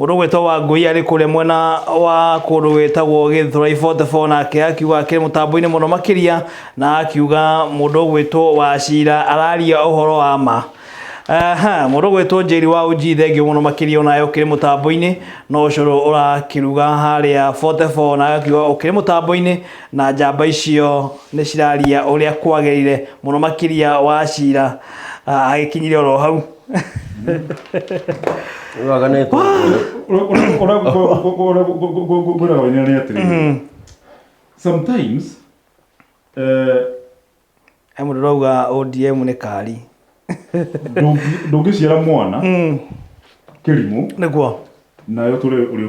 Mundu gwetwo wa Ngui ari kule mwena wa kundu wetagwo Githurai 44 nake akiuga akiri mutambo-ini muno makiria na akiuga mundu gwetwo wa Cira araria uhoro wa ma. Mundu gwetwo Njeri wa Uji thengio muno makiria onayo kiri mutambo-ini no curu urakiruga haria 44 na akiuga ukiri mutambo-ini na njamba icio ni ciraria uria kwagirire muno makiria wa Cira agikinyire oro hau. Sometimes mundu rauga ODM ni kari ndungiciara mwana kirimu niguo nayo tore uri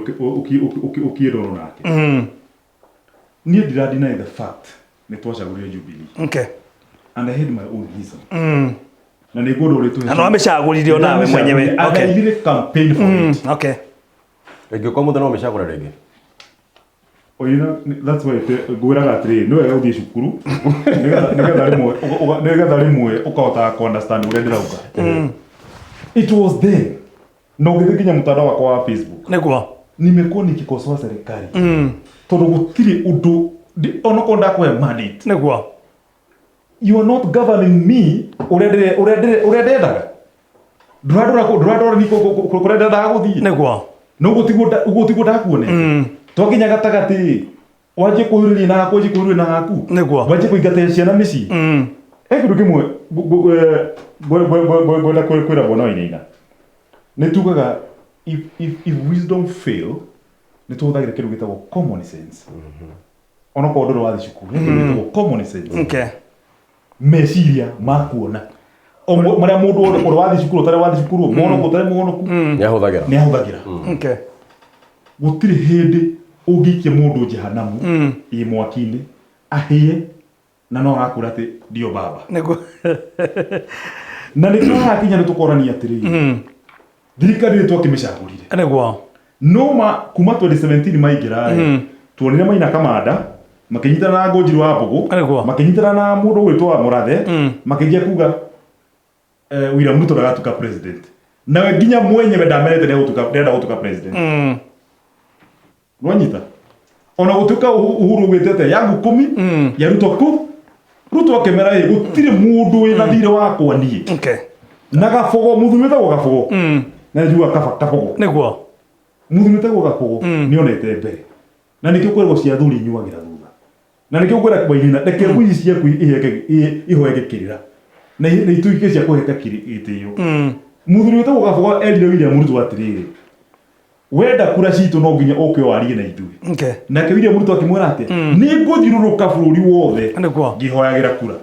ukiroro nake ni deny the fact ni twacagurire Jubilee. Okay. And I had my own reason. Na niguo uri tu ano amecaguririo nawe mwenyewe. Okay. I did campaign for it. Okay. Ingĩkorwo mũthenya ũmecagũra rĩngĩ. That's why ngwĩraga atĩrĩ nĩ wega ũthiĩ cukuru nĩgetha rĩmwe ũkahota understand ũrĩa ndĩrauga. It was then. Na ũgĩthiĩ nginya mtandao wakwa wa Facebook. Nĩguo. Nimekuwa nikikosoa serikali. Tondũ gũtirĩ ũndũ onokorwo ndakũhe mandate. Nĩguo. You are not governing me ũrĩa ndendaga. Ndũradora ni kũrĩa ndendaga gũthiĩ. Nĩguo. No gũtigwo ndakuonete. Twakinya gatagati waje kuhurĩria na haku waje kuhurĩria na haku waje kũingata ciana mĩciĩ kĩndũ kĩmwe ngwenda kwĩra bona Wainaina nĩ tugaga if wisdom fail nĩ tũhũthagĩra kĩndũ gĩtagwo common sense onokorwo ndũrĩ wathiĩ cukuru nĩ kĩndũ gĩtagwo common sense meciria makuona marĩa mũndũ ũrĩ wathiĩ cukuru ũtarĩ wathiĩ cukuru mũhonoku ũtarĩ mũhonoku nĩ ahũthagĩra gũtirĩ hĩndĩ ũngĩikia mũndũ jehanamu ĩ mwaki-inĩ ahĩe na no arakũra atĩ ndio baba na nĩkĩo hakinya nĩ tũkorania atĩrĩrĩ thirikari nĩ twakĩmĩcagũrire nĩguo no kuma 2017 maingĩra tuonire Maina Kamanda makĩnyitana na Ngũnjiru wa Mbũgũ makĩnyitana na mũndũ gwĩtwo Mũrathe makĩnjia kuga William Ruto ndagatuĩka president na nginya mwenyewe ndamerete ndenda gũtuĩka president. Nwanyita ona gutuka Uhuru gwetete yangu 10 ya Ruto akemera gutire mundu wina thire wakwa nie na gafogo muthumite go gafogo na njua kafogo niguo muthumite go gafogo ni onete mbere na nikio kwirwo cia thuri nyuagira thutha na nikio kwira Wainaina reke ngui ciaku ihoegekirira na ituike cia kuheka itio muthumite go gafogo endire William Ruto atiriri wenda kura citu no nginya oke warie na ithuĩ nake William Ruto akimwira ati ni ngũthiũrũrũka bũrũri wothe ngihoyagira kura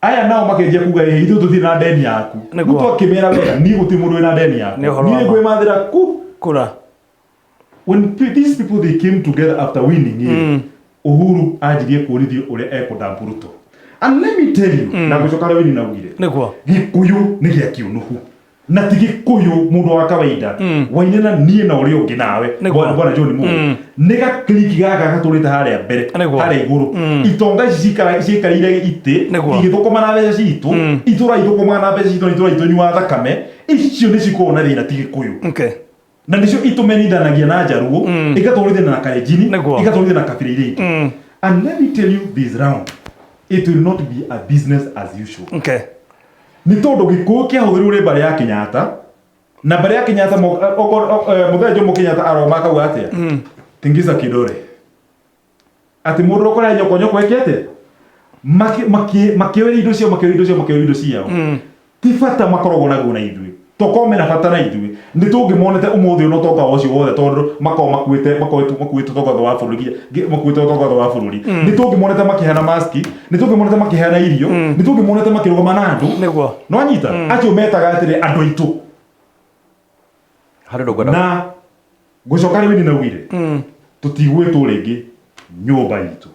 aya nao makenjia kuga ithuĩ tũtirĩ na ndeni yaku Ruto akimera wega ni gũtirĩ mũndũ wĩna ndeni yaku ni ngwĩmathĩra kura. When these people they came together after winning Uhuru anjirie kũrithio ũrĩa ekũndambu Ruto. And let me tell you na ngũcoka rĩu naugire Gĩkũyũ nĩ gĩa kĩũnũhu na tigi kuyu mundu wa kawaida Wainaina nie na uri ungi nawe bwana John Mugo niga kliki gaga gaturite haria mbere haria iguru itonga ici cikarire ite igithukuma na mbeca citu itura ithukuma na mbeca citu itura itunywa thakame icio ni cikona thina tigi kuyu na nicio itumenithanagia na Njaruo igaturithana na Kalenjin igaturithana na Kabira. And let me tell you this round it will not be a business as usual. Ni tondu Gikuyu kiahuthirirwo ri mbari ya Kenyatta na mbari ya Kenyatta muthenya Jomo Kenyatta aroma kauga atia tingiza kidore ati mundu ukora nyoko ekete makiwe indo ciao tifata makorogwo naguo na ithuĩ tokome na bata na ithuĩ ni tungimonete umuthi no toka ucio wothe tondu makuite togatho wa bũrũri makuite togatho wa bũrũri ni tungimonete makihana maski ni tungimonete makihana irio ni tungimonete makirugama na andu no anyita acio metaga atire andu aitu na gucoka riu ni naugire tutigwetwo ringi nyumba itu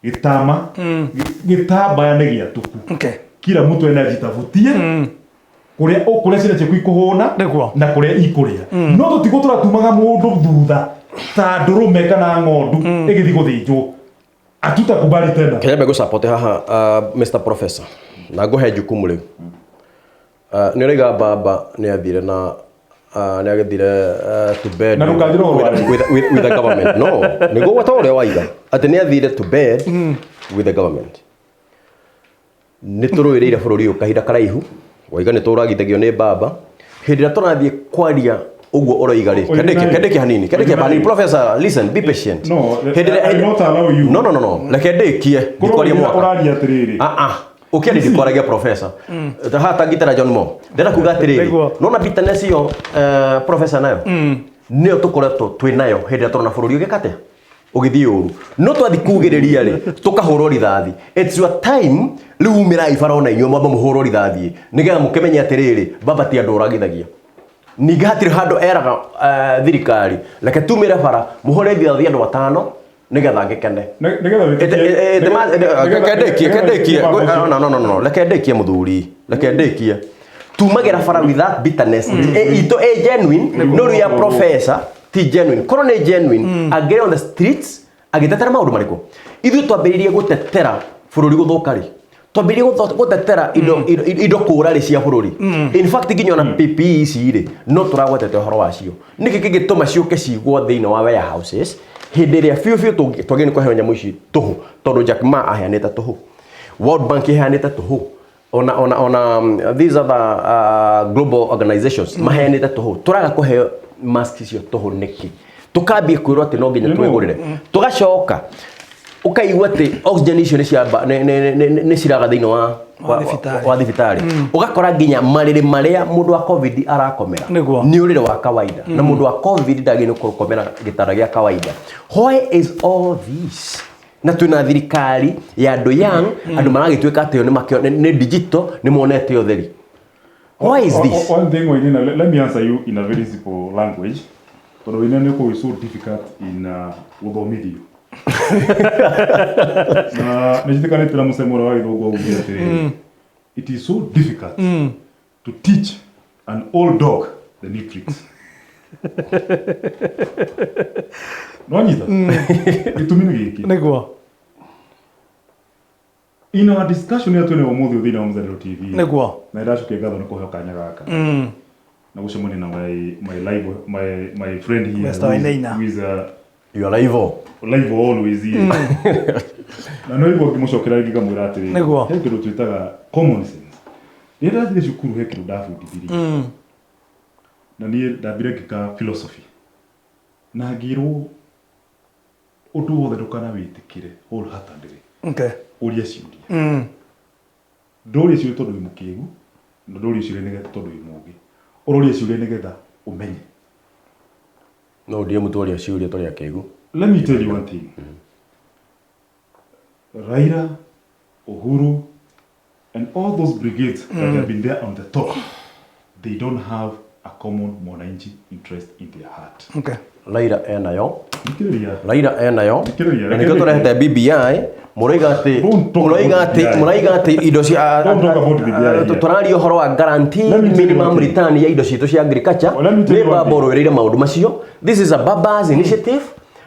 gitama gitambaya ni giatuku kila mtu anajitafutie kuria cira ciaku ikuhuna na kuria ikuria no tutigo turatumaga mundu thutha ta ndurume kana ng'ondu igithi guthinjwo atutakubali tena. Kenya mego support haha Mr Professor na nguhe jukumu riu nĩ ũraiga baba nĩ athire na nĩ agĩthire to bed with the government. No, nĩguo gwata ũrĩa waiga atĩ nĩ athire to bed with the government. Nĩ tũrũĩrĩire bũrũri ũyũ kahinda karaihu, waiga nĩ tũragithagio nĩ baba. Hĩndĩ ĩrĩa tũrathiĩ kwaria ũguo ũroiga rĩ, kendeke hanini. Professor, listen, be patient. No, I not allow you. No. Reke ndĩkie ndikwaria mwaka. Ũraria atĩrĩrĩ. Ukienda ndikwaragia professor. Hata ngitara John Mo. Ndĩrenda kuga atĩrĩrĩ. Nona bitterness yo professor nayo. Nĩyo tũkoretwo twĩ nayo hĩndĩ ĩrĩa tũrona bũrũri ũgĩkate. Ũgĩthiĩ ũru. No twathi kugĩrĩria rĩ, tũkahũrwo rithathi. It's your time rĩu umĩrai barona inyuĩ mwamba mũhũrwo rithathi. Nĩgetha mũkĩmenye atĩrĩrĩ, baba ti andũ ũragithagia. Ningĩ hatirĩ handũ eraga thirikari reke tumĩre bara mũhũre rithathi andũ atano nĩgetha ngĩkene. No, reke ndĩkie mũthuri, reke ndĩkie. Tumagĩra bara with that bitterness. Itũ genuine, no rĩu ya professor ti genuine. Korwo nĩ genuine, angĩre on the streets, agĩtetera maũndũ marĩkũ? Ithuĩ twambĩrĩirie gũtetera bũrũri gũthũka rĩ. Twambĩrĩirie gũtetera indo kũũra rĩ cia bũrũri. In fact, nginya ona PPE ici rĩ, no tũragwetete ũhoro wacio. Nĩkĩ kĩngĩtũma ciũke cigwo thĩinĩ wa warehouses hĩndĩ ĩrĩa biũ twagĩrĩirwo nĩ kũheo nyamũ ici tũhũ, tondũ Jack Ma aheanĩte tũhũ, World Bank ĩheanĩte tũhũ, ona these other global organizations maheanĩte tũhũ. Tũraga kũheo mask icio tũhũ nĩkĩ? Tũkambie kwĩrwo atĩ no nginya twĩgũrĩre, tũgacoka ũkaigua atĩ oxygen icio nĩ ciraga thĩinĩ wa thibitarĩ. Ũgakora nginya marĩrĩ marĩa mũndũ wa COVID arakomera nĩ ũrĩrĩ wa kawaida, na mũndũ wa COVID ndagĩrĩirwo gũkomera gĩtanda gĩa kawaida. Why is all this? Na twĩna thirikari ya andũ young, andũ maragĩtuĩka atĩ nĩ digital, nĩ monete ũtheri. Why is this? One thing, let me answer you in a very simple language. Tondũ wĩna is so difficult in gũthomithio. Nĩjitikanĩte na mũsemo ũrĩa wa gĩthũngũ ũgire atĩrĩrĩ, it is so difficult to teach an old dog the new tricks. Nwanyita gĩtũmi nĩ gĩkĩ. Nĩguo. In our discussion ya twene ũmũthĩ thĩinĩ wa Mzalendo TV. Nĩguo. Na ndacokia ngatho nĩ kũheo kanya gaka. Na gũcemania na my friend here who is you are live always here. Na no ibo ngĩmũcokera rĩngĩ ngamwĩra atĩrĩrĩ, he kĩndũ twĩtaga common sense. Nĩ ndathire cukuru he kĩndũ ndabundithirie. Na niĩ ndambire ngĩka philosophy. Na ngĩrwo ũndũ wothe ndũkana wĩtĩkĩre wholeheartedly. Okay. Ũria ciũria. Ndũria ciũria tondũ wĩ mũkĩgu, na ndũria ciũria nĩgetha tondũ wĩ mũũgĩ. Ũroria ciũria nĩgetha ũmenye. No ndiye mũtũria ciũria tondũ akĩgu. Let me tell you one thing. Raila, Uhuru, and all those brigades that have been there on the top, they don't have a common mwananchi interest in their heart. Okay. Raila enayo. Na nĩkĩo tũrehete BBI, mũraiga atĩ indo cia tũraria ũhoro wa guarantee minimum return ya indo citũ cia agriculture, nĩ baba ũrũĩrĩire maũndũ macio. This is a Baba's initiative.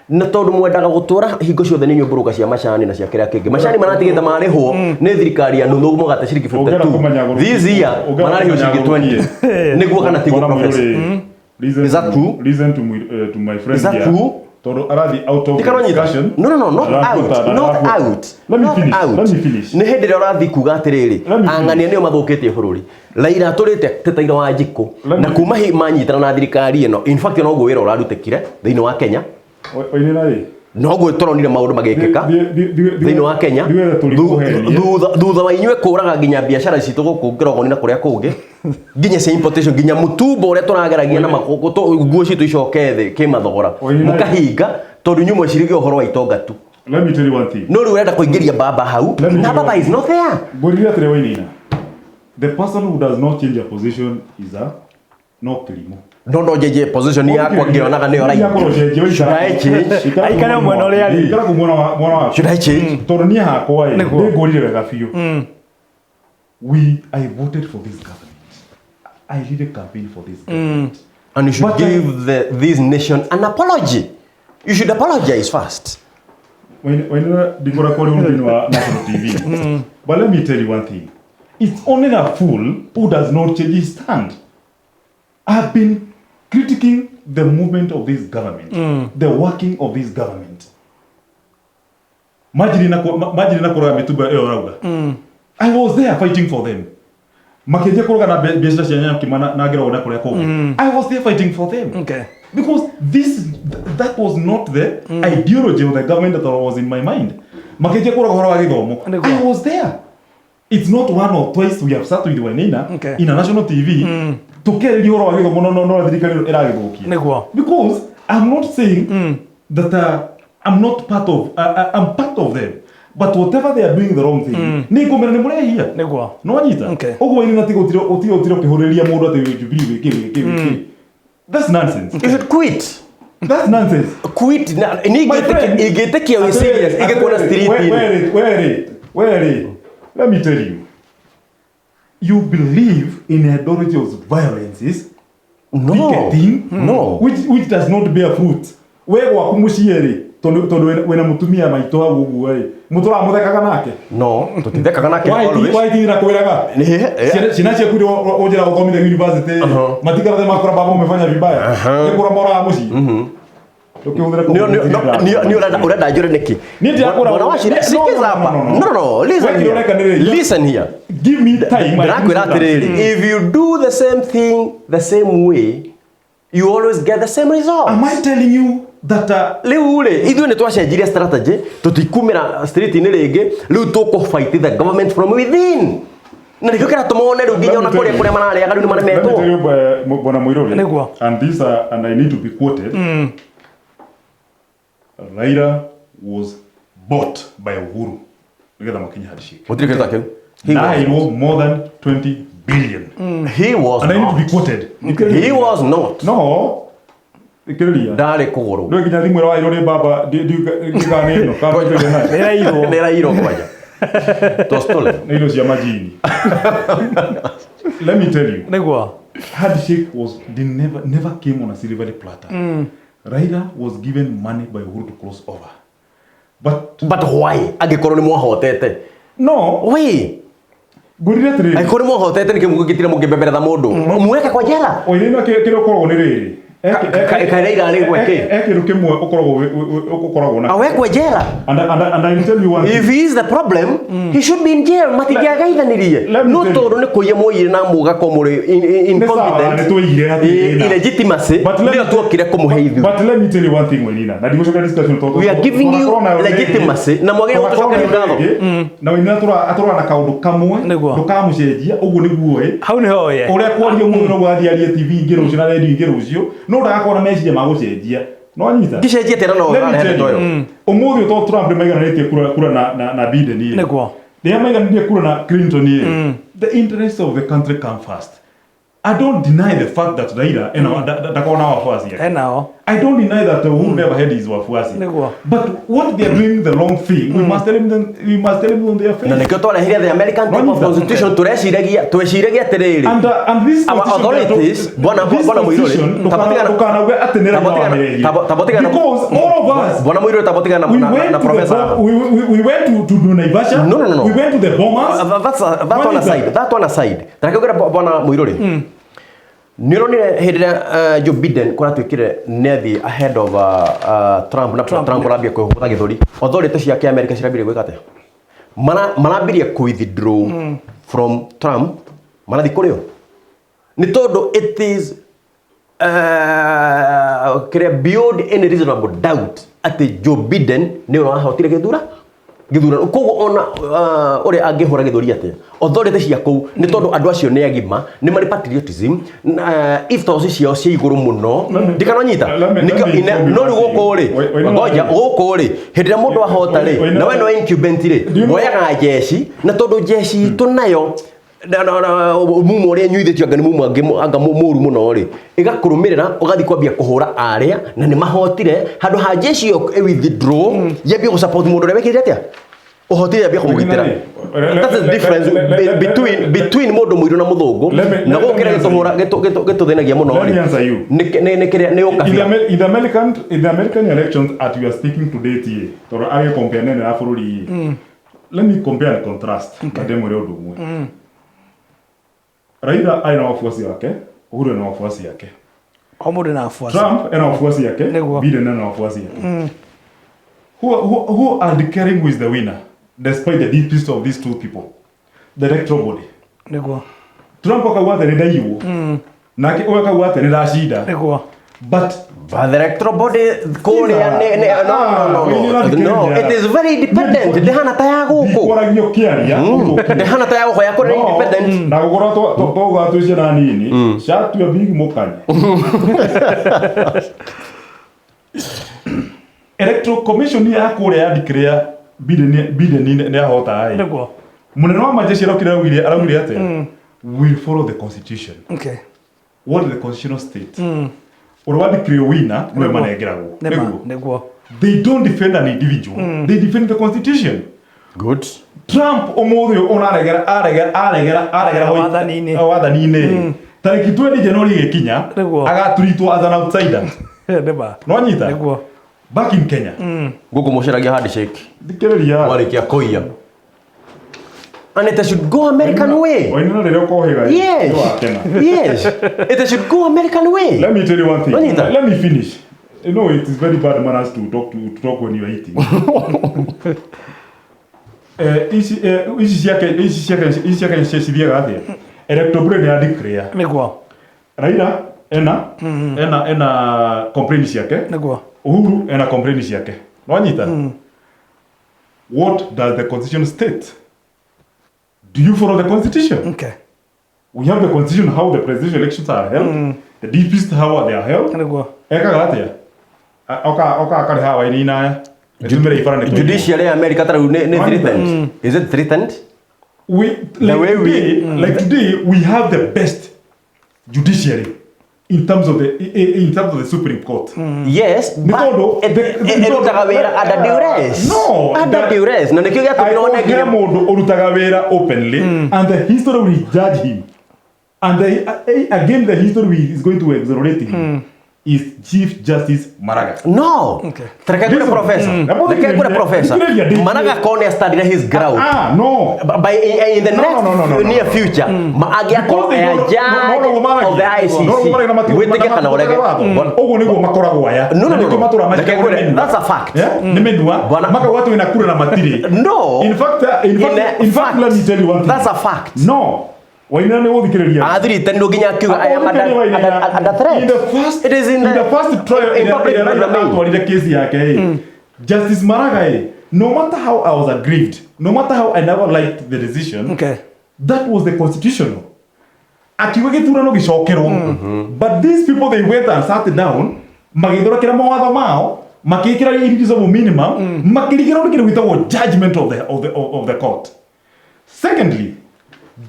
Na tondũ mwendaga gũtũra hingo ciothe nĩ nyũmbũrũka cia macani na cia kĩrĩa kĩngĩ. Macani maratigĩte marĩhwo nĩ thirikari ya nuthu mũgate ciringi 52. This year mararĩhwo ciringi 20. Nĩguo kana tiguo professor. Is that true? Listen to my friend. Is that true? Tondũ arathi out of discussion. No, not out. Let me finish. Nĩ hĩndĩ ĩrĩa ũrathi kuga atĩrĩrĩ, ang'ania nĩo mathũkĩtie bũrũri. Raila tũrĩte Tetaira wa Njikũ na kuma manyitana na thirikari ĩno. In fact no guo wĩra ũrarutĩkire thĩinĩ wa Kenya. No guo tũronire maũndũ magĩkĩka thĩinĩ wa Kenya. Thutha wa inyuĩ kũraga nginya biacara citũ gũkũ ngĩrogoni na kũrĩa kũngĩ. Nginya cia importation nginya mũtumbo ũrĩa tũrageragia na nguo citũ icoke thĩ kĩmathogora. Mũkahinga tondũ inyuĩ mwecirĩgie ũhoro wa itonga tu. Let me tell you one thing. No rĩu ũrenda kũingĩria baba hau. Na baba is not there. Ngũrire atĩrĩ Wainaina. The person who does not change a position is a no kilimo. No jeje position yakwa ngĩonaga nĩyo right. Aikare mwena ũrĩa arĩ. Ikara kumwona wa. Should I change? Tondũ niĩ hakwa nĩ ngũrire wega biũ. I voted for this government. I really campaigned for this government. And you should give this nation an apology. You should apologize first. When dikora kwa national TV. But let me tell you one thing. It's only a fool who does not change his stand. I've been critiquing the movement of this government, the working of this government. Majiri na kuraga mituba eo rauga. I was there fighting for them. Makenje kuraga na biashara cia nyanya kimana na ngira ona kuria koga. I was there fighting for them. Okay. Because that was not the ideology of the government that was in my mind. Makenje kuraga hora wa githomo. I was there. It's not one or twice we have sat with Wainaina in a national TV. Tukereri hora wa githomo no thirikari iragithokia. Because I'm not saying that I'm not part of I'm part of them. But whatever they are doing the wrong thing. Ni ngomera ni murehia. Niguo. No anyita. Ogwo Wainaina utiro kihoreria mundu ati Jubilee wiki. That's nonsense. You should quit. That's nonsense. Quit. Ni igetekia we serious. Igekona street. Wait. Let me tell you. You believe in ideology of violences. Picketing. No. Which does not bear fruit. Wewe wakumuciere tondu wena mutumia maito agugu mutura muthekaga nake. No, tutithekaga nake always. Why did nakwiraga? Sina cia kuri ojera uthomithia university. Matikara makora baba umefanya vibaya. Nikura mora muci. Ni urenda njure niki? Mwana wa shida sikiza hapa. No, listen here. Give me time. Ndakwira atiriri, if you do the same thing the same way, you always get the same result. Am I telling you that riu ithuĩ nĩ twacenjirie strategy tutikumĩra street inĩ rĩngĩ riu tũkũ fight the government from within na nĩkĩo kĩratũmone rĩu nginya ona kũrĩa mararĩaga rĩu nĩ maremetwo Bwana Muiruri, and this and I need to be quoted. Raila was bought by Uhuru. Nigetha makinya handshake. Gũtirĩ kĩndũ kĩu. He was more than 20 billion. He was and I need to be quoted. He was not. No. Ikiriria. Ndarĩ kũgũrũ. Ndio nginya thimũ wa irore baba ndigane ino. Kama nĩ rairo kwaja. Tostole. Nĩ indo cia majini. Let me tell you. Nĩguo. Handshake never came on a silver platter. Raila was given money by Uhuru to cross over. But why? Angĩkorwo nĩ mwahotete. No. Wait. Ngurire tiri. Angĩkorwo nĩ mwahotete nĩ kĩmugĩtire mũngĩbeberetha mũndũ. Mweka kwa njera. Oina kĩrĩa ũkoragwo nĩ rĩrĩ. Raila arĩ gweke. Kĩndũ kĩmwe ũkoragwo na. Awekwe njera. And I tell you one thing. If he is the problem, he should be in jail. Matingĩagaithanirie. No tondũ nĩ kũiya mũire na mũgako mũrĩ incompetent. Illegitimacy. Ndio tuokire kũmũhe ithuĩ. But let me tell you one thing, Wainaina. Na ndigucoka discussion tondũ. We are giving you legitimacy. Na mwagĩrĩirwo gũcokeria ngatho. Na Wainaina atũra na kaũndũ kamwe. Ndũkamũcenjia. Ũguo nĩguo hau nĩ hoye. Ũrĩa kwaria mũno gũathiaria TV ingĩ rũciũ na radio ingĩ rũciũ. No ndagakorwo na meciria ma gũcenjia. No anyita. Gĩcenjia tena no ũrarehe toyo. Ũmũthĩ ũtũ Trump maiganĩtie kura na Biden yeye. Nĩguo. Rĩrĩa maiganĩtie kura na Clinton yeye. The interests of the country come first. I don't deny the fact that Raila ndakona wafuasi yake. I don't deny that Uhuru never had his wafuasi. But what they are doing the wrong thing, we must tell them on their face. Na nĩkĩo twarehire the American type of constitution twĩciragia atĩrĩrĩ. And this authorities bwana Muiruri tabatigana atĩ nĩ tabatigana because all of us bwana Muiruri tabatigana na professor we went to Naivasha. No. We went to the Bomas. That one aside. Ndakĩongerera bwana Muiruri. Nĩronire hĩndĩ ĩrĩa Joe Biden kũratwĩkire nethi ahead of Trump na Trump arambia kũhũtha gĩthũri. Authorities cia America cirambirie gwĩka atĩa? Marambirie withdraw from Trump. Marathi kũrĩo. Nĩ tondũ it is beyond any reasonable doubt atĩ Joe Biden nĩ ũrahotire gĩthurano koguo ona ũrĩa angĩhũra gĩthũri atĩa authorities cia kũu nĩ tondũ andũ acio nĩ agima nĩ marĩ patriotism if those ciao cia igũrũ mũno ndikananyita no rĩu gũkũ rĩ ngoja gũkũ rĩ hĩndĩ ĩrĩa mũndũ ahota rĩ na we no incumbent rĩ woyaga jeshi na tondũ jeshi itũ nayo mumu ũrĩa nyuithĩtio anga nĩ mumu anga mũru mũno rĩ ĩgakũrũmĩrĩra ũgathiĩ kwambia kũhũra arĩa na nĩ mahotire handũ ha jeshi ĩyo withdraw yambia gũsupport mũndũ ũrĩa wekĩrĩte atĩa ũhotire yambia kũmũgitĩra. That's the difference between mũndũ mũirũ na mũthũngũ na gũkĩra gĩtũthĩnagia mũno nĩ ũkabira. In the American elections at we are speaking today tie tondũ agĩ compare nene ya bũrũri let me compare and contrast na ndĩmwĩre ũndũ ũmwe. Raila aina wafuasi wake, Uhuru na wafuasi yake. Omude na wafuasi. Trump ana wafuasi yake, Biden ana wafuasi yake. Who are declaring who is the winner despite the deepest of these two people? The electoral body. Niguo. Trump akauga atĩ nĩ ndaiwo. Nake ũyũ akauga atĩ nĩ ndacida. Niguo. But the electoral body no, it is very independent. Ndehana ta ya guku. Kwaragio kiaria. Ndehana ta ya guku ya kore independent. Na gũkorwo tũga twĩcie na nini. Shatu ya big mukanya. Electoral Commission ya kũrĩa ya declare Biden nĩ ahota ai. Niguo. Munene wa majeshi araugire atĩ we follow the constitution. Okay. What is the constitutional state? Urwa declare winner nĩ manegeragwo. Niguo. They don't defend an individual. They defend the constitution. Good. Trump ũmũthĩ aregera wathani-inĩ. Tarĩki 20 January gĩkinya agaturitwo as an outsider. No nyita. Niguo. Back in Kenya. Guku muceragia handshake. Thikĩrĩria. Warikia kuiya. And it should go American way. Yes. Yes. It should go American way. Let me tell you one thing. Let me finish. You know, it is very bad manners to talk when you are eating. Isi yake nsheshiria gathia. Electoral ni declare. Niguo. Raila ena complaints yake. Niguo. Uhuru ena complaints yake. No nyita. What does the constitution state? Do you follow the constitution? Okay. We have the constitution how the presidential elections are held. The deepest how they are held. Niguo. Eka gatia. Oka kare hawa inina. Judiciary America ne threatened. Is it threatened? Today we have the best judiciary in terms of the Supreme Court. Yes, but erutaga wira under duress. No, under duress. Na nikio giatumira onegire mundu urutaga wira openly and the history will judge him. And again the history is going to exonerate him. Is Chief Justice Maraga. No. Okay. Trekagure professor. Maraga kone studied his ground. No. By in the near future, maagia ko judge of the ICC. Weteke kana orege. Ogo niguo makoragwo aya. No. That's a fact. Nimendua. Maka watu inakura na matiri. No. In fact, let me tell you one thing. That's a fact. No. Waina ne wothikiriria athirite ndo ginya akiuga I am under threat. It is in the first trial in the case yake. Justice Maraga, no matter how I was aggrieved, no matter how I never liked the decision, that was the constitutional. Akiuga githurano gicokerwo. But these people, they went and sat down, magithorekera mawatho mao, makikira irreducible minimum, makirigera ndikire gwitagwo judgment of the court. Secondly,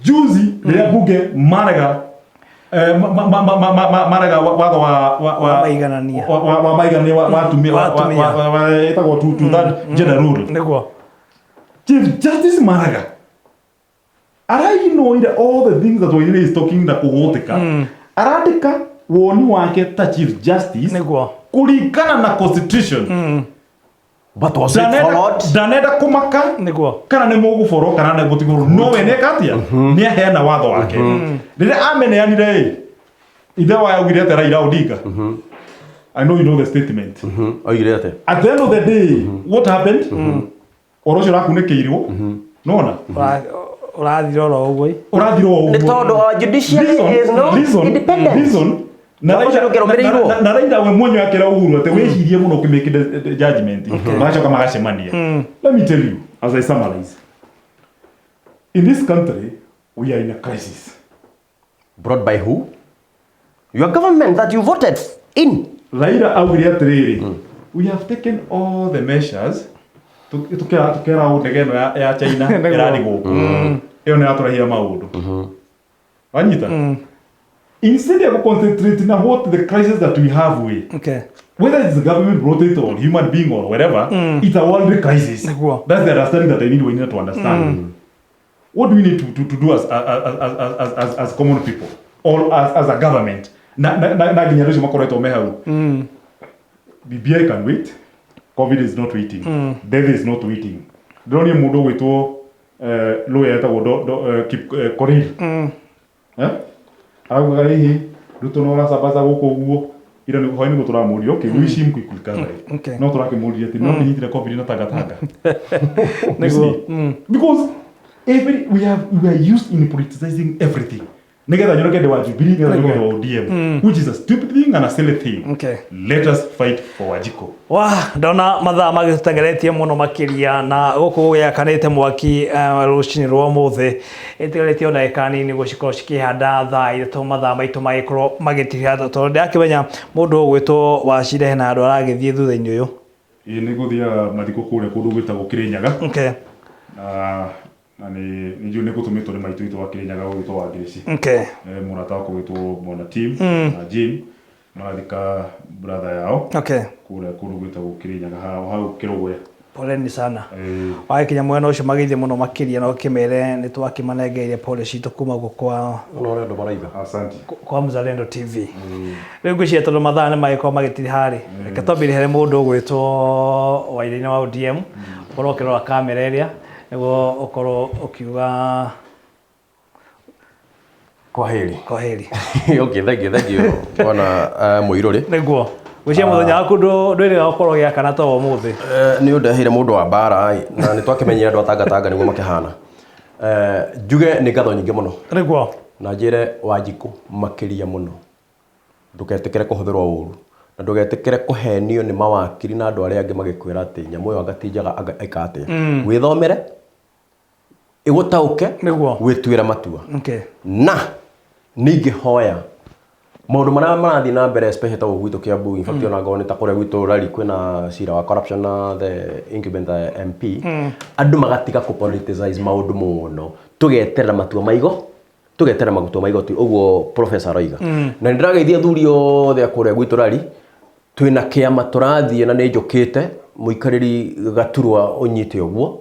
juzi rĩrĩa bunge Maraga watho wa maiganania wa atumia etagwo to that gender rule. Niguo. Chief Justice Maraga araignoire all the things that Wairĩra is talking na kũgũtĩka. Arandĩka woni wake ta Chief Justice kũringana na constitution. But was it followed? Ndanenda kumaka kana nĩ mũgũboro kana nĩ mũtigũrũ. No we nĩeka atĩa? Nĩ aheana watho wake. Rĩrĩa ameneanire ithe wa yaugire atĩ Raila Odinga. I know you know the statement. Oigire atĩ. At the end of the day, what happened? Ũhoro ũcio ũrakunĩkĩirwo. Nona? Ũrathira oro ũguo. Nĩ tondũ judiciary is not independent. Na Raila we mwenye akira Uhuru ate wecirie muno ukimake judgment magacoka magacemania. Let me tell you, as I summarize, in this country we are in a crisis. Brought by who? Your government that you voted in. Raila augire atiriri, we have taken all the measures tukera ndegeno ya China iradigwo. Iyo nĩ atũrahia maũndũ. Wanyita? Instead of concentrating on what the crisis that we have with, whether it's the government brought it or human being or whatever, it's a world crisis. That's the understanding that we need to understand. What do we need to do as common people or as a government? Na generation makoretwo me hau. BBI can wait. COVID is not waiting. Death is not waiting. Ndĩronia mũndũ gwĩtwo lawyer etagwo Korir. Arauga hihi Ruto no rasambaza guku guo ira ni hwaini guturamurio kiguici mkuikulikaga no turakimuriria ati no nyitire covid na tagatanga because we are used in politicizing everything. Nigetha nyoroke de wa Jubilee nigetha nyoroke wa ODM, which is a stupid thing and a silly thing. Let us fight for Wajiko. Ndona mathaa magĩtũtengeretie mũno makĩria na gũkũ gũgĩakanĩte mwaki rũcinĩ rwa ũmũthĩ ĩtigarĩtie o ndagĩka nini gũcikorwo cikĩhanda thaa ithatũ mathaa maitũ magĩkorwo magĩtihanda tondũ ndĩrakĩmenya mũndũ ũgwĩtwo Wachira hena andũ aragĩthiĩ thutha-inĩ ũyũ. Ĩĩ nĩ gũthiaga mathiko kũrĩa kũndũ gwĩtagwo Kĩrĩnyaga. Na nĩ gũtũmĩtwo nĩ maitũ itũ wa Kĩrĩnyaga gũgĩtwo wa Grace. Mũrata wakwa gwĩtwo Mwana Tim na Jane magathika brother yao kũrĩa kũndũ gwĩtagwo Kĩrĩnyaga hau Kĩrũgũya. Poleni sana. Wakinya mwena ũcio magĩthiĩ mũno makĩria no kĩmere nĩ twakĩmanengeire pole citũ kuma kwa Lorendo Baraiga. Asante. Kwa Mzalendo TV. Rĩu ngwĩciria tondũ mathaa nĩ magĩkorwo magĩtiri harĩ. Reke twambĩrĩre mũndũ ũgwĩtwo Wairiinĩ wa ODM ũkorwo ũkĩrora kamera ĩrĩa nĩguo ũkorwo ũkiuga kwaheri. Okay, thank you. Bwana Mũirũrĩ. Nĩguo. Gwĩciria mũthenya waku ndwĩrĩga gũkorwo gĩakana ta ũmũthĩ. Nĩ ũndehire mũndũ wa mbara na nĩ twakĩmenyire andũ atangatanga nĩguo makĩhana. Njuge nĩ ngatho nyingĩ mũno. Nĩguo. Na njĩre Wanjikũ makĩria mũno. Ndũgetĩkĩre kũhũthĩrwo ũũru. Na ndũgetĩkĩre kũhenio nĩ mawakiri na andũ arĩa angĩ magĩkwĩra atĩ nyamũ ĩyo agatinjaga aika atĩa. Wĩthomere ĩgũtaũke wĩtuĩre matua. Na ningĩhoya maũndũ marĩa marathiĩ na mbere especially ta gwitũ Kiambu, in fact ona ngona ta kũrĩa gwitũ Rari kwĩna cira wa corruption na the incumbent MP, andũ magatiga kũ-politicize maũndũ mũno, tũgeterera matua maigo, tũgeterera matua maigo tu ũguo professor Roiga. Na ndĩrageithia athuri othe kũrĩa gwitũ Rari, twĩna kĩama tũrathiĩ na nĩ njũkĩte mũikarĩri Gaturwa ũnyite ũguo,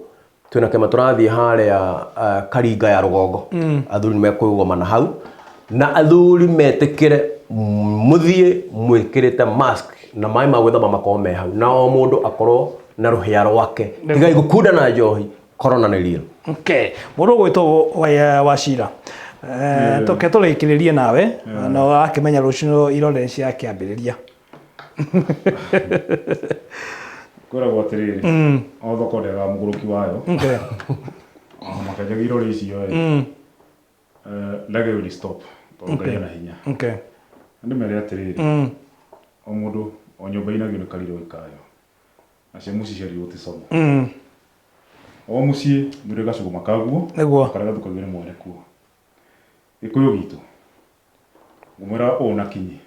twĩna kĩama tũrathiĩ harĩa Karinga ya rũgongo, athuri mekwĩgomana hau na athuri metĩkĩre mũthiĩ mwĩkĩrĩte mask na maĩ ma gwĩthamba makorwo me hau na o mũndũ akorwo na rũhĩa rwake tigai gũkunda na njohi, corona nĩ real. Mũndũ ũgwĩtwo Wachira tũke tũrĩkĩrĩrie nawe na wakĩmenya rũciũ irore ciakĩambĩrĩria. Kwĩragwo atĩrĩrĩ o thoko ndĩaga mũgũrũki wayo makenjaga irore icio ndage will stop tondũ na hinya. Andũ mere atĩrĩrĩ o mũndũ o nyũmba inagio nĩ kariro ikayo na cia mũciĩ ciario gũticoma. O mũciĩ nĩrĩ gacuguma kaguo karĩa gathukagio nĩ mwene kuo. Gĩkũyũ gitũ ngũmwĩra ũũ na kinyi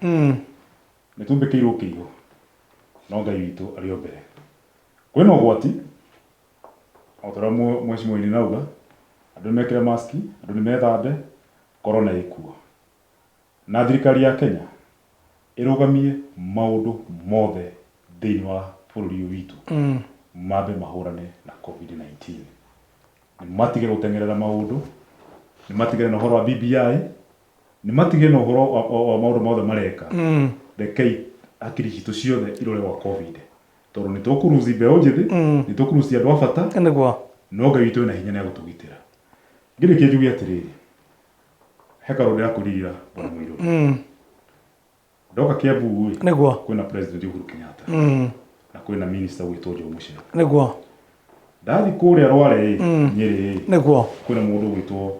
nĩ tumbĩkĩirwo kĩigo no Ngai witũ arĩ o mbere. Kwĩna ũgwati o ta ũrĩa mheshimiwa nauga andũ mekĩre maski, andũ nĩ methambe, corona ĩkuo. Na thirikari ya Kenya ĩrũgamie maũndũ mothe thĩinĩ wa bũrũri witũ mambe mahũrane na COVID-19. Nĩ matige gũteng'erera maũndũ, nĩ matige na ũhoro wa BBI, nĩ matige na ũhoro wa maũndũ mothe mareka. Rekei hakiri citũ ciothe irore wa COVID. Tondũ nĩ tũkũruci mbeũ njĩthĩ, nĩ tũkũruci andũ a bata, no Ngai witũ wĩna hinya nĩ agũtũgitĩra. Ngĩrĩkia njuge atĩrĩrĩ, he kaũndũ ndĩrakũririra Bwana Mũirũrĩ. Ndoka Kiambu kwĩna President Uhuru Kenyatta na kwĩna Minister gwĩtwo Joe Mucheru. Ndathi kũrĩa Rware Nyeri kwĩna mũndũ gwĩtwo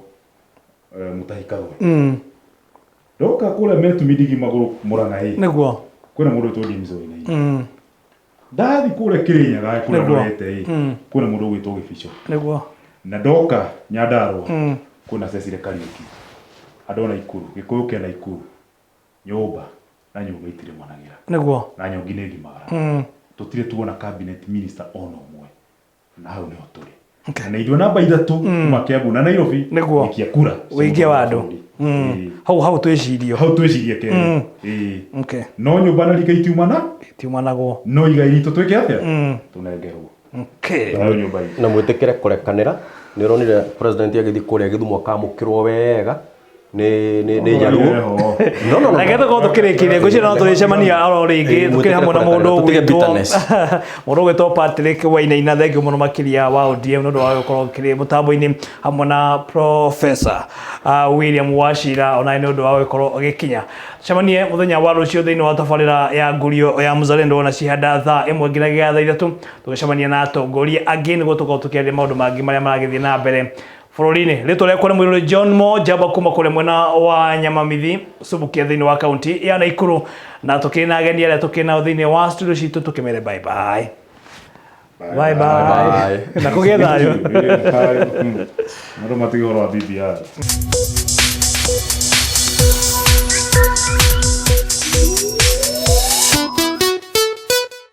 Mutahi Kagwe. Ndoka kũrĩa Metu Midigi magũrũ Mũrang'a kwĩna mũndũ gwĩtwo James Wainaina. Ndathi kũrĩa Kĩrĩnyaga kũrĩa Rwete kwĩna mũndũ gwĩtwo Gĩbico. Na ndoka Nyandarua kwĩna Cecile Kariuki. Andũ na Ikuru, Gĩkũyũ kĩa Naikuru, nyũmba na nyũmba itirĩ managĩra. Na nyongi nĩ ngimara. Tũtirĩ tuona cabinet minister ona ũmwe. Na hau nĩho tũrĩ. Na indo namba 3 kuma Kiambu na Nairobi ikia kura. Wĩingĩ wa andũ. Hau twĩcirio. Hau twĩcirie Kenya. No nyũmba na rika itiumanagwo. No igai ritũ twĩke atĩa? Tũnengerwo. Na mwĩtĩkĩre kũrekanĩra. Nĩ ũronire president agĩthiĩ kũrĩa Gĩthumo akamũkĩrwo wega nĩ Jaluo. No. Agetha ko tukirikire ngũcio no turicemania oro ringi tukiri hamwe na mũndũ ũgwĩtwo Patrick Wainaina. Thengiũ mũno makĩria wa ODM nĩ ũndũ wa gũkorwo kĩrĩ mũtambo-inĩ hamwe na Professor William Wachira ona nĩ ũndũ wa gũkorwo ũgĩkinya. Cemanie mũthenya wa rũciũ thĩinĩ wa tabarĩra ya Ngurio ya Mzalendo na cihanda thaa 1 nginyagia thaa 3 tũgĩcemania na atongoria angĩ nĩguo tũkorwo tũkĩaria maũndũ mangĩ marĩa maragĩthiĩ na mbere bũrũri-inĩ. Rĩtwa rĩakwa nĩ mũirũrĩ John Mo Njamba kuma kũrĩa mwena wa Nyamamithi Subukia thĩinĩ wa kaunti ya Naikuru, na tũkĩrĩ na ageni arĩa tũkĩrĩ nao thĩinĩ wa studio citũ tũkĩmere bye bye. Bye bye. Na kũgĩa thayũ. Matigoro wa BBI.